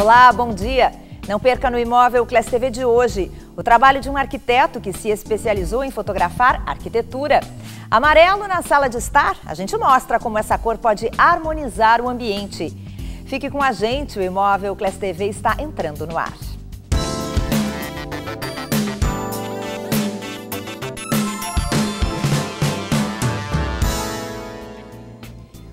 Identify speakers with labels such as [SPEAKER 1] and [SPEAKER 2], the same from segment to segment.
[SPEAKER 1] Olá, bom dia! Não perca no Imóvel Class TV de hoje o trabalho de um arquiteto que se especializou em fotografar arquitetura. Amarelo na sala de estar, a gente mostra como essa cor pode harmonizar o ambiente. Fique com a gente, o Imóvel Class TV está entrando no ar.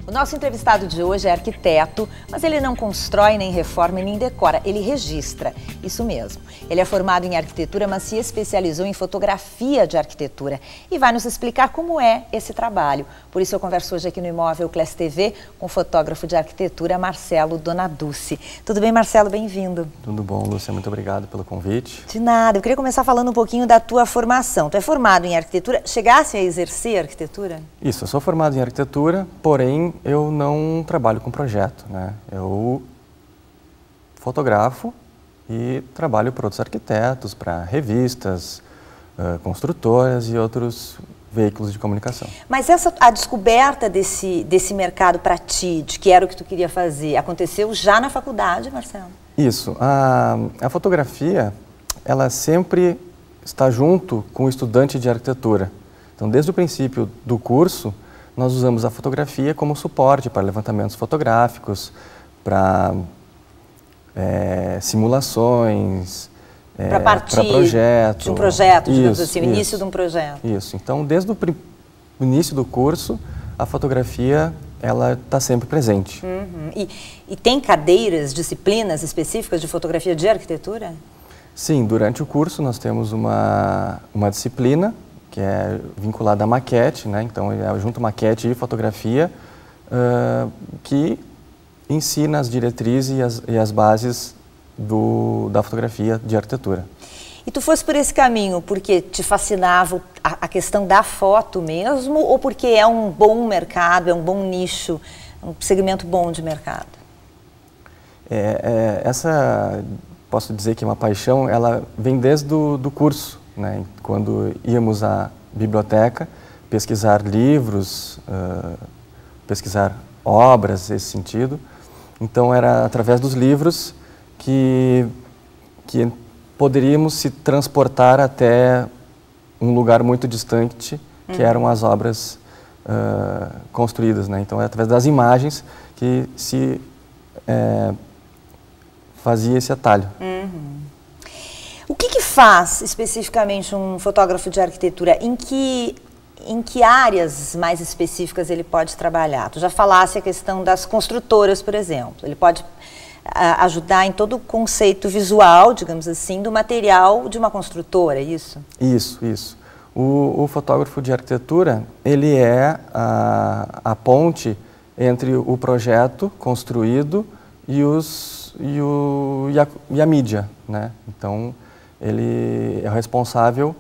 [SPEAKER 1] O nosso entrevistado de hoje é arquiteto, mas ele não constrói, nem reforma, nem decora, ele registra, isso mesmo. Ele é formado em arquitetura, mas se especializou em fotografia de arquitetura e vai nos explicar como é esse trabalho. Por isso eu converso hoje aqui no Imóvel Class TV com o fotógrafo de arquitetura Marcelo Donaducci. Tudo bem, Marcelo? Bem-vindo.
[SPEAKER 2] Tudo bom, Lúcia, muito obrigado pelo convite.
[SPEAKER 1] De nada, eu queria começar falando um pouquinho da tua formação. Tu é formado em arquitetura, chegasse a exercer arquitetura?
[SPEAKER 2] Isso, eu sou formado em arquitetura, porém eu não trabalho com projeto, né? Eu fotografo e trabalho para outros arquitetos, para revistas, construtoras e outros veículos de comunicação.
[SPEAKER 1] Mas a descoberta desse mercado para ti, de que era o que tu queria fazer, aconteceu já na faculdade, Marcelo?
[SPEAKER 2] Isso, a fotografia, ela sempre está junto com o estudante de arquitetura. Então, desde o princípio do curso, nós usamos a fotografia como suporte para levantamentos fotográficos, para simulações, para projetos.
[SPEAKER 1] De um projeto, digamos assim, o início de um projeto.
[SPEAKER 2] Isso, então desde o início do curso, a fotografia ela está sempre presente.
[SPEAKER 1] Uhum. E tem cadeiras, disciplinas específicas de fotografia de arquitetura?
[SPEAKER 2] Sim, durante o curso nós temos uma disciplina que é vinculada à maquete, né? Então é junto maquete e fotografia, que ensina as diretrizes e as bases da fotografia de arquitetura.
[SPEAKER 1] E tu fosse por esse caminho porque te fascinava a questão da foto mesmo, ou porque é um bom mercado, é um bom nicho, um segmento bom de mercado?
[SPEAKER 2] Posso dizer que é uma paixão, ela vem desde do curso, né? Quando íamos à biblioteca pesquisar livros, pesquisar obras nesse sentido. Então era através dos livros que poderíamos se transportar até um lugar muito distante, que eram as obras construídas, né? Então é através das imagens que se fazia esse atalho.
[SPEAKER 1] Uhum. O que faz especificamente um fotógrafo de arquitetura? Em que áreas mais específicas ele pode trabalhar? Tu já falasse a questão das construtoras, por exemplo. Ele pode ajudar em todo o conceito visual, digamos assim, do material de uma construtora, é isso?
[SPEAKER 2] Isso. O fotógrafo de arquitetura, ele é a ponte entre o projeto construído e a mídia, né? Então, ele é o responsável,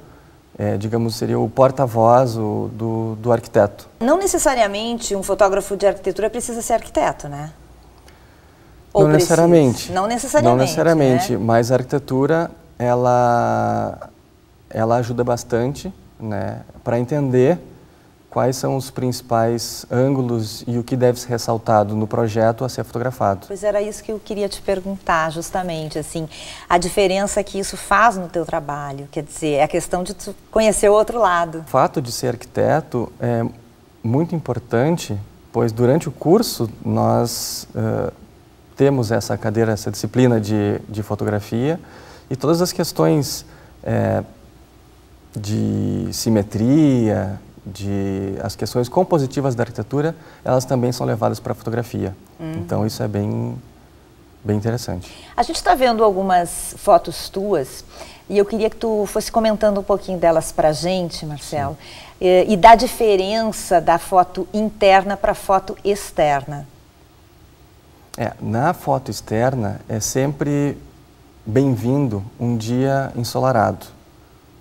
[SPEAKER 2] digamos, seria o porta-voz do arquiteto.
[SPEAKER 1] Não necessariamente um fotógrafo de arquitetura precisa ser arquiteto, né?
[SPEAKER 2] Não necessariamente.
[SPEAKER 1] Não necessariamente.
[SPEAKER 2] Não necessariamente,
[SPEAKER 1] né?
[SPEAKER 2] mas a arquitetura, ela ajuda bastante, né, para entender quais são os principais ângulos e o que deve ser ressaltado no projeto a ser fotografado.
[SPEAKER 1] Pois era isso que eu queria te perguntar, justamente, assim, a diferença que isso faz no teu trabalho, quer dizer, é a questão de tu conhecer o outro lado.
[SPEAKER 2] O fato de ser arquiteto é muito importante, pois durante o curso nós temos essa cadeira, essa disciplina de fotografia e todas as questões de simetria, as questões compositivas da arquitetura, elas também são levadas para a fotografia. Então isso é bem interessante.
[SPEAKER 1] A gente está vendo algumas fotos tuas e eu queria que tu fosse comentando um pouquinho delas para a gente, Marcelo, e da diferença da foto interna para a foto externa.
[SPEAKER 2] Na foto externa é sempre bem-vindo um dia ensolarado.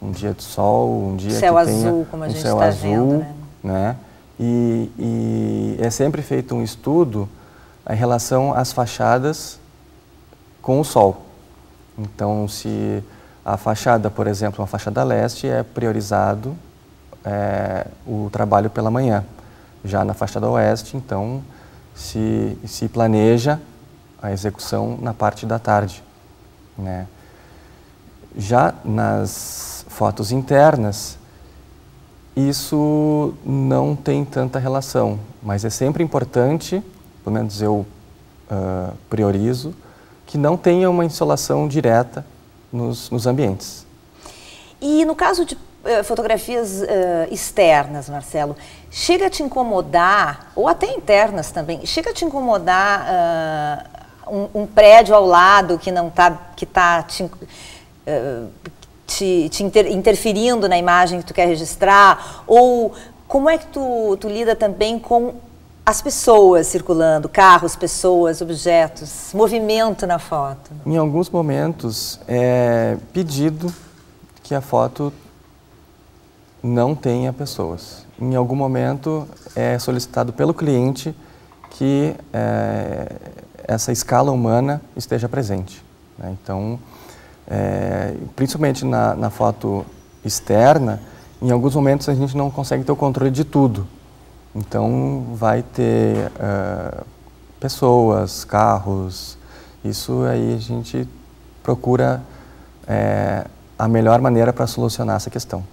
[SPEAKER 2] Um dia de sol, um dia
[SPEAKER 1] céu
[SPEAKER 2] que
[SPEAKER 1] azul,
[SPEAKER 2] tenha
[SPEAKER 1] como a gente
[SPEAKER 2] céu
[SPEAKER 1] está
[SPEAKER 2] azul,
[SPEAKER 1] vendo,
[SPEAKER 2] né? E é sempre feito um estudo em relação às fachadas com o sol. Então, se a fachada, por exemplo, uma fachada leste, é priorizado o trabalho pela manhã. Já na fachada oeste, então, se planeja a execução na parte da tarde, né? Já nas fotos internas, isso não tem tanta relação, mas é sempre importante, pelo menos eu priorizo, que não tenha uma insolação direta nos ambientes.
[SPEAKER 1] E no caso de fotografias externas, Marcelo, chega a te incomodar, ou até internas também, chega a te incomodar um prédio ao lado que não está interferindo na imagem que tu quer registrar? Ou como é que tu lida também com as pessoas circulando, carros, pessoas, objetos, movimento na foto?
[SPEAKER 2] Em alguns momentos é pedido que a foto não tenha pessoas. Em algum momento é solicitado pelo cliente que essa escala humana esteja presente, né? Então, principalmente na foto externa, em alguns momentos a gente não consegue ter o controle de tudo. Então, vai ter pessoas, carros, isso aí a gente procura a melhor maneira para solucionar essa questão.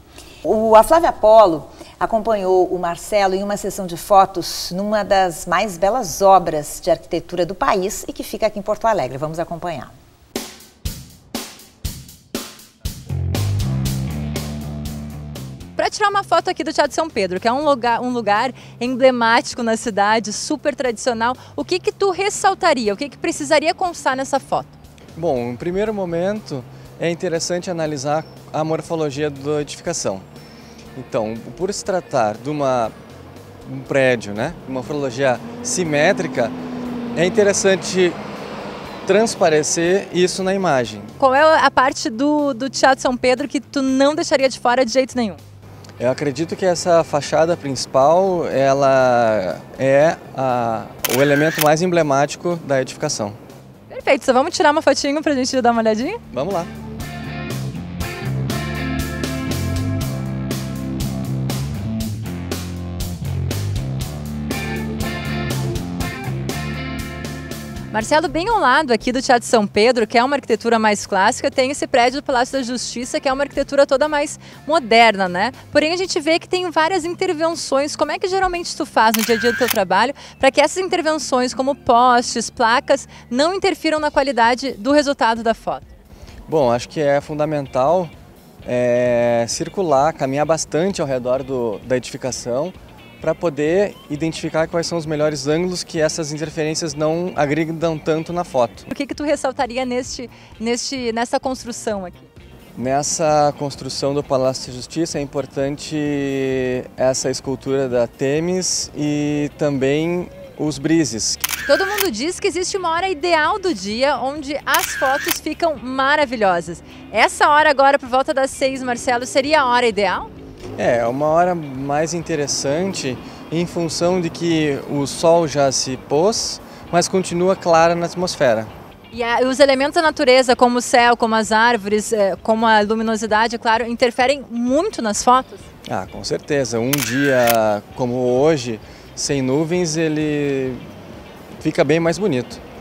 [SPEAKER 1] A Flávia Apollo acompanhou o Marcelo em uma sessão de fotos numa das mais belas obras de arquitetura do país e que fica aqui em Porto Alegre. Vamos acompanhar.
[SPEAKER 3] Para tirar uma foto aqui do Teatro São Pedro, que é um lugar emblemático na cidade, super tradicional, o que tu ressaltaria? O que precisaria constar nessa foto?
[SPEAKER 2] Bom, em primeiro momento é interessante analisar a morfologia da edificação. Então, por se tratar de um prédio, né, uma morfologia simétrica, é interessante transparecer isso na imagem.
[SPEAKER 3] Qual é a parte do Teatro São Pedro que tu não deixaria de fora de jeito nenhum?
[SPEAKER 2] Eu acredito que essa fachada principal, ela é o elemento mais emblemático da edificação.
[SPEAKER 3] Perfeito, só vamos tirar uma fotinho pra gente dar uma olhadinha?
[SPEAKER 2] Vamos lá.
[SPEAKER 3] Marcelo, bem ao lado aqui do Teatro São Pedro, que é uma arquitetura mais clássica, tem esse prédio do Palácio da Justiça, que é uma arquitetura toda mais moderna, né? Porém, a gente vê que tem várias intervenções. Como é que geralmente tu faz no dia a dia do teu trabalho para que essas intervenções, como postes, placas, não interfiram na qualidade do resultado da foto?
[SPEAKER 2] Bom, acho que é fundamental circular, caminhar bastante ao redor da edificação, para poder identificar quais são os melhores ângulos que essas interferências não agridam tanto na foto.
[SPEAKER 3] O que tu ressaltaria nessa construção aqui?
[SPEAKER 2] Nessa construção do Palácio da Justiça é importante essa escultura da Temis e também os brises.
[SPEAKER 3] Todo mundo diz que existe uma hora ideal do dia onde as fotos ficam maravilhosas. Essa hora agora, por volta das 6, Marcelo, seria a hora ideal?
[SPEAKER 2] É uma hora mais interessante em função de que o sol já se pôs, mas continua clara na atmosfera.
[SPEAKER 3] E os elementos da natureza, como o céu, como as árvores, como a luminosidade, claro, interferem muito nas fotos?
[SPEAKER 2] Ah, com certeza. Um dia como hoje, sem nuvens, ele fica bem mais bonito.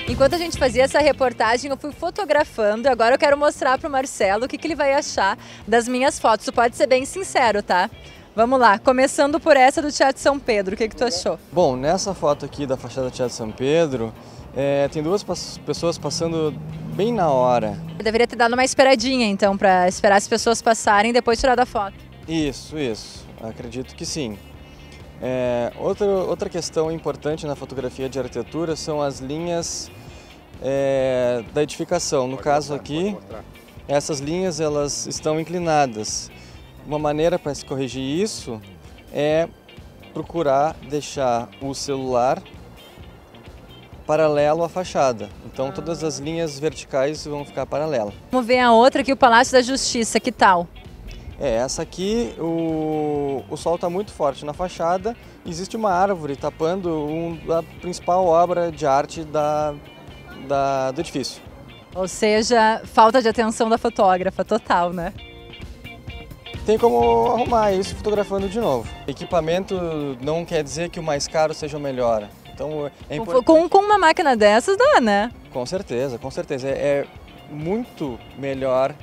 [SPEAKER 3] Enquanto a gente fazia essa reportagem, eu fui fotografando e agora eu quero mostrar para o Marcelo o que ele vai achar das minhas fotos. Tu pode ser bem sincero, tá? Vamos lá, começando por essa do Teatro São Pedro, o que tu achou?
[SPEAKER 2] Bom, nessa foto aqui da fachada do Teatro São Pedro, tem duas pessoas passando bem na hora.
[SPEAKER 3] Eu deveria ter dado uma esperadinha então, para esperar as pessoas passarem e depois tirar da foto.
[SPEAKER 2] Isso, acredito que sim. Outra questão importante na fotografia de arquitetura são as linhas da edificação. No caso aqui, essas linhas elas estão inclinadas. Uma maneira para se corrigir isso é procurar deixar o celular paralelo à fachada. Então todas as linhas verticais vão ficar paralelas.
[SPEAKER 3] Vamos ver a outra aqui, o Palácio da Justiça, que tal?
[SPEAKER 2] Essa aqui, o sol está muito forte na fachada, existe uma árvore tapando a principal obra de arte do edifício.
[SPEAKER 3] Ou seja, falta de atenção da fotógrafa, total, né?
[SPEAKER 2] tem como arrumar isso fotografando de novo. Equipamento não quer dizer que o mais caro seja o melhor. Então, é importante...
[SPEAKER 3] com uma máquina dessas dá, né?
[SPEAKER 2] Com certeza, com certeza. É muito melhor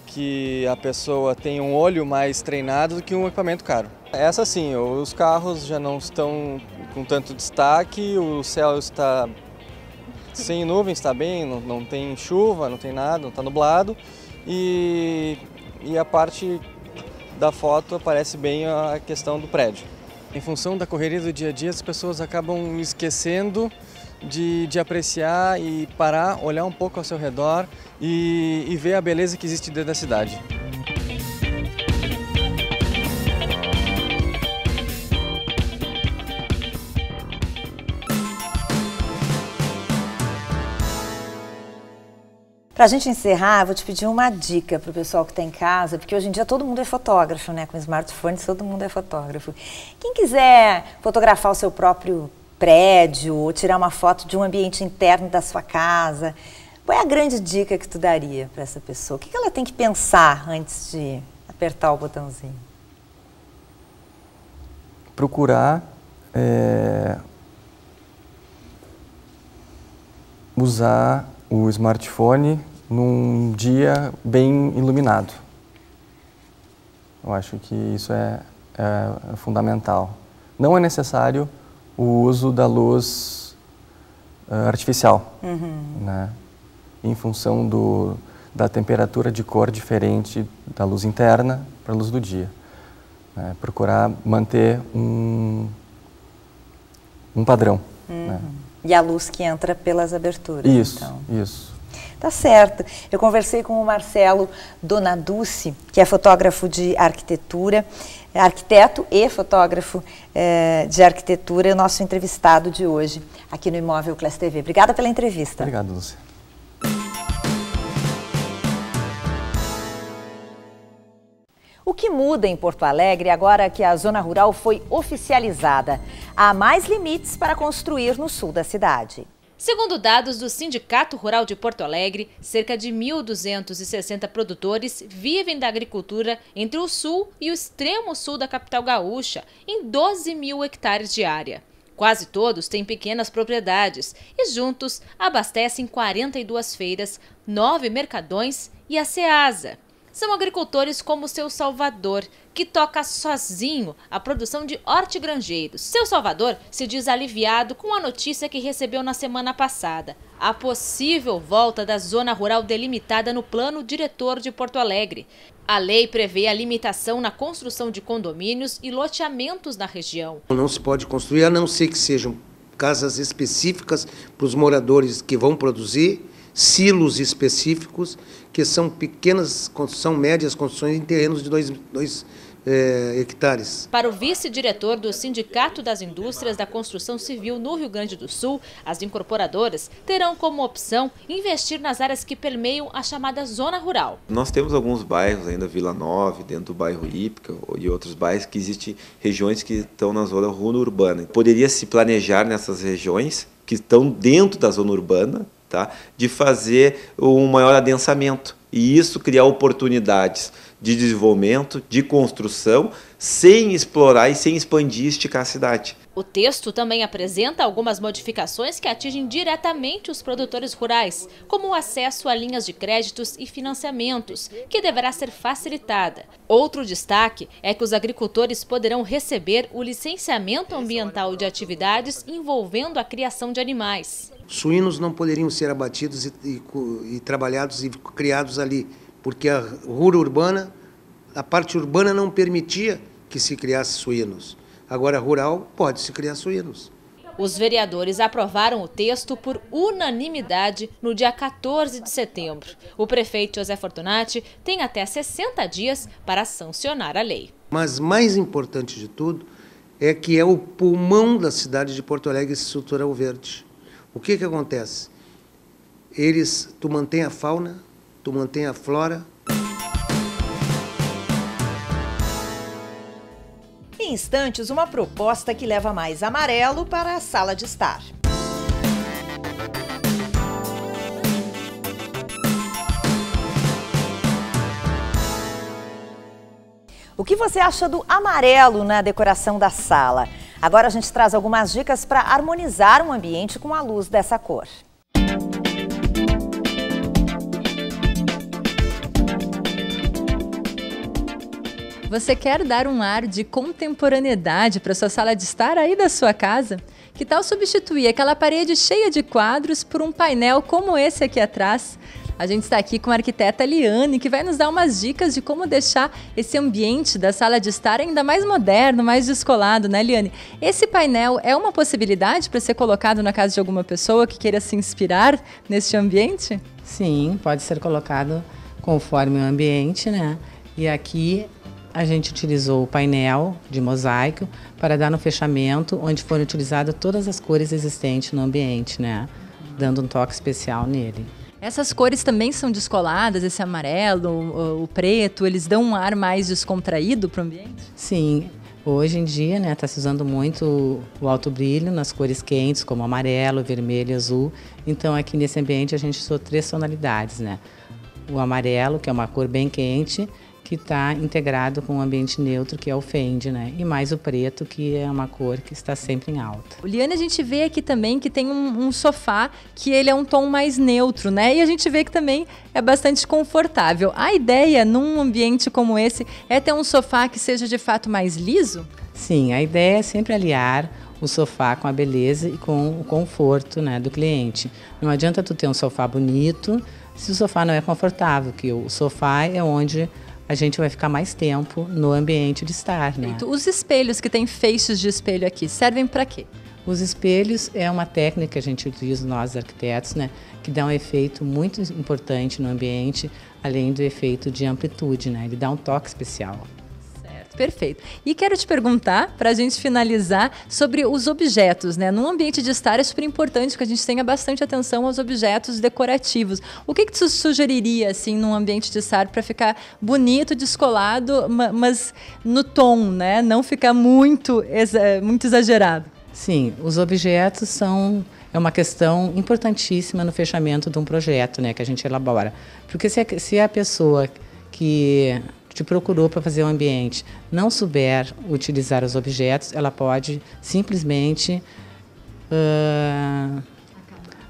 [SPEAKER 2] que a pessoa tenha um olho mais treinado do que um equipamento caro. Essa sim, os carros já não estão com tanto destaque, o céu está sem nuvens, está bem, não tem chuva, não tem nada, não está nublado e a parte da foto aparece bem a questão do prédio. Em função da correria do dia a dia, as pessoas acabam esquecendo de apreciar e parar, olhar um pouco ao seu redor e ver a beleza que existe dentro da cidade.
[SPEAKER 1] Para a gente encerrar, vou te pedir uma dica para o pessoal que está em casa, porque hoje em dia todo mundo é fotógrafo, né? Com smartphones todo mundo é fotógrafo. Quem quiser fotografar o seu próprio prédio ou tirar uma foto de um ambiente interno da sua casa, qual é a grande dica que tu daria para essa pessoa? O que ela tem que pensar antes de apertar o botãozinho?
[SPEAKER 2] Procurar usar o smartphone num dia bem iluminado. Eu acho que isso é fundamental. Não é necessário o uso da luz artificial, né? Em função da temperatura de cor diferente da luz interna para a luz do dia. Né? Procurar manter um padrão. Né?
[SPEAKER 1] E a luz que entra pelas aberturas.
[SPEAKER 2] Isso,
[SPEAKER 1] então.
[SPEAKER 2] isso.
[SPEAKER 1] Tá certo. Eu conversei com o Marcelo Donaducci, que é fotógrafo de arquitetura, arquiteto e fotógrafo de arquitetura, o nosso entrevistado de hoje aqui no Imóvel Class TV. Obrigada pela entrevista.
[SPEAKER 2] Obrigado, Lúcia.
[SPEAKER 1] O que muda em Porto Alegre agora que a zona rural foi oficializada? Há mais limites para construir no sul da cidade.
[SPEAKER 4] Segundo dados do Sindicato Rural de Porto Alegre, cerca de 1.260 produtores vivem da agricultura entre o sul e o extremo sul da capital gaúcha, em 12 mil hectares de área. Quase todos têm pequenas propriedades e juntos abastecem 42 feiras, 9 mercadões e a Ceasa. São agricultores como o Seu Salvador, que toca sozinho a produção de hortigranjeiros. Seu Salvador se diz aliviado com a notícia que recebeu na semana passada: a possível volta da zona rural delimitada no Plano Diretor de Porto Alegre. A lei prevê a limitação na construção de condomínios e loteamentos na região.
[SPEAKER 5] Não se pode construir, a não ser que sejam casas específicas para os moradores que vão produzir, silos específicos, que são pequenas, são médias construções em terrenos de 2 hectares.
[SPEAKER 4] Para o vice-diretor do Sindicato das Indústrias da Construção Civil no Rio Grande do Sul, as incorporadoras terão como opção investir nas áreas que permeiam a chamada zona rural.
[SPEAKER 6] Nós temos alguns bairros ainda, Vila Nova, dentro do bairro Ípica e outros bairros que existem regiões que estão na zona urbana. Poderia se planejar nessas regiões que estão dentro da zona urbana, tá, de fazer um maior adensamento e isso criar oportunidades de desenvolvimento, de construção, sem explorar e sem expandir e esticar a cidade.
[SPEAKER 4] O texto também apresenta algumas modificações que atingem diretamente os produtores rurais, como o acesso a linhas de créditos e financiamentos, que deverá ser facilitada. Outro destaque é que os agricultores poderão receber o licenciamento ambiental de atividades envolvendo a criação de animais.
[SPEAKER 5] Suínos não poderiam ser abatidos e trabalhados e criados ali, porque a rura urbana, a parte urbana não permitia que se criasse suínos. Agora, a rural pode se criar suínos.
[SPEAKER 4] Os vereadores aprovaram o texto por unanimidade no dia 14 de setembro. O prefeito José Fortunati tem até 60 dias para sancionar a lei.
[SPEAKER 5] Mas mais importante de tudo é que é o pulmão da cidade de Porto Alegre, esse estrutural verde. O que acontece? Tu mantém a fauna, tu mantém a flora.
[SPEAKER 1] Em instantes, uma proposta que leva mais amarelo para a sala de estar. O que você acha do amarelo na decoração da sala? Agora a gente traz algumas dicas para harmonizar um ambiente com a luz dessa cor.
[SPEAKER 3] Você quer dar um ar de contemporaneidade para sua sala de estar aí da sua casa? Que tal substituir aquela parede cheia de quadros por um painel como esse aqui atrás? A gente está aqui com a arquiteta Liane, que vai nos dar umas dicas de como deixar esse ambiente da sala de estar ainda mais moderno, mais descolado, né, Liane? Esse painel é uma possibilidade para ser colocado na casa de alguma pessoa que queira se inspirar neste ambiente?
[SPEAKER 7] Sim, pode ser colocado conforme o ambiente, né? E aqui a gente utilizou o painel de mosaico para dar no fechamento, onde foram utilizadas todas as cores existentes no ambiente, né? Dando um toque especial nele.
[SPEAKER 3] Essas cores também são descoladas, esse amarelo, o preto, eles dão um ar mais descontraído para o ambiente?
[SPEAKER 7] Sim, hoje em dia, né, está se usando muito o alto brilho nas cores quentes, como amarelo, vermelho e azul. Então aqui nesse ambiente a gente usou 3 tonalidades, né? O amarelo, que é uma cor bem quente, que está integrado com o ambiente neutro, que é o fende, né? E mais o preto, que é uma cor que está sempre em alta.
[SPEAKER 3] Liane, a gente vê aqui também que tem um sofá que ele é um tom mais neutro, né? E a gente vê que também é bastante confortável. A ideia, num ambiente como esse, é ter um sofá que seja de fato mais liso?
[SPEAKER 7] Sim, a ideia é sempre aliar o sofá com a beleza e com o conforto, né, do cliente. Não adianta tu ter um sofá bonito se o sofá não é confortável, que o sofá é onde a gente vai ficar mais tempo no ambiente de estar, né?
[SPEAKER 3] Os espelhos que tem feixes de espelho aqui, servem para quê?
[SPEAKER 7] Os espelhos é uma técnica que a gente utiliza, nós arquitetos, né? Que dá um efeito muito importante no ambiente, além do efeito de amplitude, né? Ele dá um toque especial.
[SPEAKER 3] Perfeito. E quero te perguntar, para a gente finalizar, sobre os objetos, né? Num ambiente de estar é super importante que a gente tenha bastante atenção aos objetos decorativos. O que tu sugeriria, assim, num ambiente de estar para ficar bonito, descolado, mas no tom, né? Não ficar muito exagerado?
[SPEAKER 7] Sim, os objetos é uma questão importantíssima no fechamento de um projeto, né? Que a gente elabora. Porque se a pessoa que te procurou para fazer o ambiente, não souber utilizar os objetos, ela pode simplesmente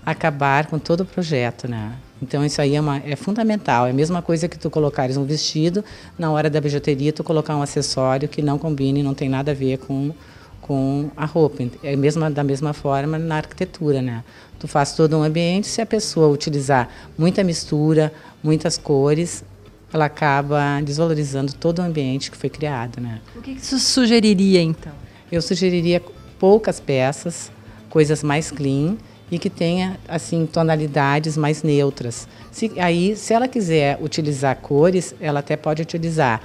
[SPEAKER 7] acabar com todo o projeto, né? Então isso aí é fundamental. É a mesma coisa que tu colocares um vestido, na hora da bijuteria tu colocar um acessório que não combine, não tem nada a ver com a roupa. É da mesma forma na arquitetura, né? Tu faz todo um ambiente, se a pessoa utilizar muita mistura, muitas cores, ela acaba desvalorizando todo o ambiente que foi criado, né?
[SPEAKER 3] O que você sugeriria, então?
[SPEAKER 7] Eu sugeriria poucas peças, coisas mais clean e que tenha, assim, tonalidades mais neutras. Se ela quiser utilizar cores, ela até pode utilizar.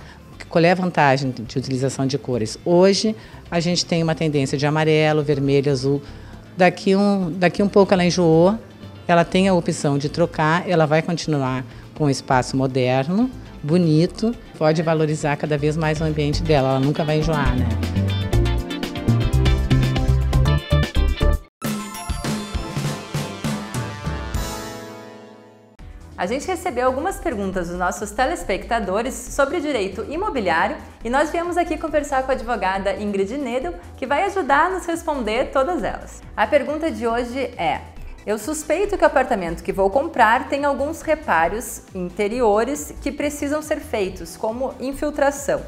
[SPEAKER 7] Qual é a vantagem de utilização de cores? Hoje, a gente tem uma tendência de amarelo, vermelho, azul. Daqui um pouco ela enjoou, ela tem a opção de trocar, ela vai continuar com um espaço moderno, bonito, pode valorizar cada vez mais o ambiente dela, ela nunca vai enjoar, né?
[SPEAKER 3] A gente recebeu algumas perguntas dos nossos telespectadores sobre direito imobiliário e nós viemos aqui conversar com a advogada Ingrid Nedel, que vai ajudar a nos responder todas elas. A pergunta de hoje é: eu suspeito que o apartamento que vou comprar tem alguns reparos interiores que precisam ser feitos, como infiltração.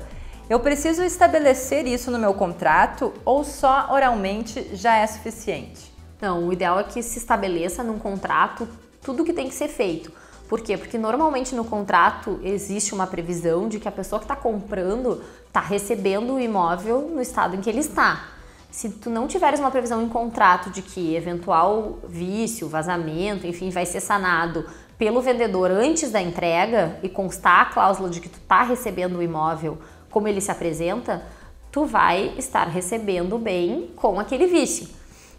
[SPEAKER 3] Eu preciso estabelecer isso no meu contrato ou só oralmente já é suficiente?
[SPEAKER 8] Não, o ideal é que se estabeleça num contrato tudo que tem que ser feito. Por quê? Porque normalmente no contrato existe uma previsão de que a pessoa que está comprando está recebendo o imóvel no estado em que ele está. Se tu não tiveres uma previsão em contrato de que eventual vício, vazamento, enfim, vai ser sanado pelo vendedor antes da entrega e constar a cláusula de que tu está recebendo o imóvel como ele se apresenta, tu vai estar recebendo bem com aquele vício.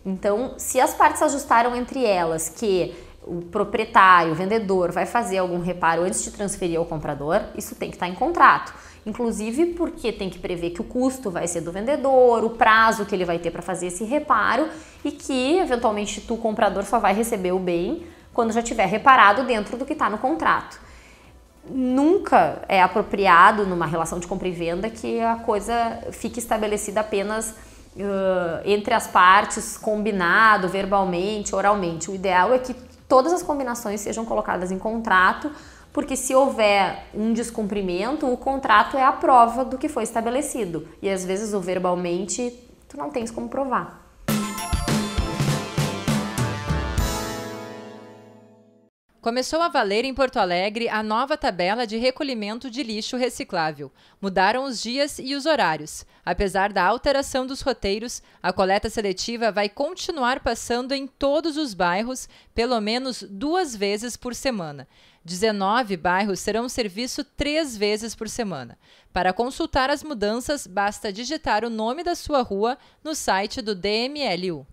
[SPEAKER 8] Então, se as partes ajustaram entre elas que o proprietário, o vendedor, vai fazer algum reparo antes de transferir ao comprador, isso tem que estar em contrato. Inclusive porque tem que prever que o custo vai ser do vendedor, o prazo que ele vai ter para fazer esse reparo e que, eventualmente, tu, comprador, só vai receber o bem quando já tiver reparado dentro do que está no contrato. nunca é apropriado numa relação de compra e venda que a coisa fique estabelecida apenas entre as partes, combinado verbalmente, oralmente. O ideal é que todas as combinações sejam colocadas em contrato, porque se houver um descumprimento, o contrato é a prova do que foi estabelecido. E às vezes o verbalmente tu não tens como provar.
[SPEAKER 3] Começou a valer em Porto Alegre a nova tabela de recolhimento de lixo reciclável. Mudaram os dias e os horários. Apesar da alteração dos roteiros, a coleta seletiva vai continuar passando em todos os bairros, pelo menos 2 vezes por semana. 19 bairros terão serviço 3 vezes por semana. Para consultar as mudanças, basta digitar o nome da sua rua no site do DMLU.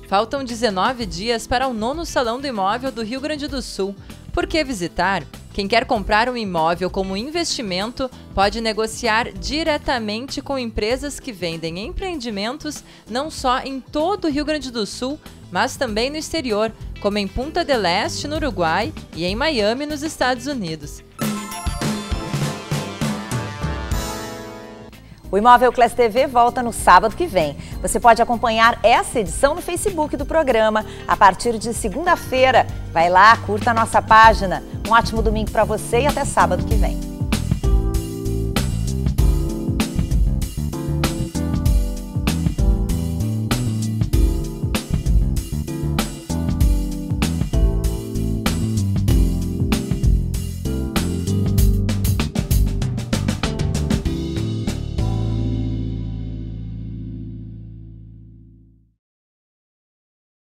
[SPEAKER 3] Faltam 19 dias para o 9º Salão do Imóvel do Rio Grande do Sul. Por que visitar? Quem quer comprar um imóvel como investimento pode negociar diretamente com empresas que vendem empreendimentos não só em todo o Rio Grande do Sul, mas também no exterior, como em Punta del Este, no Uruguai, e em Miami, nos Estados Unidos.
[SPEAKER 1] O Imóvel Class TV volta no sábado que vem. Você pode acompanhar essa edição no Facebook do programa a partir de segunda-feira. Vai lá, curta a nossa página. Um ótimo domingo para você e até sábado que vem.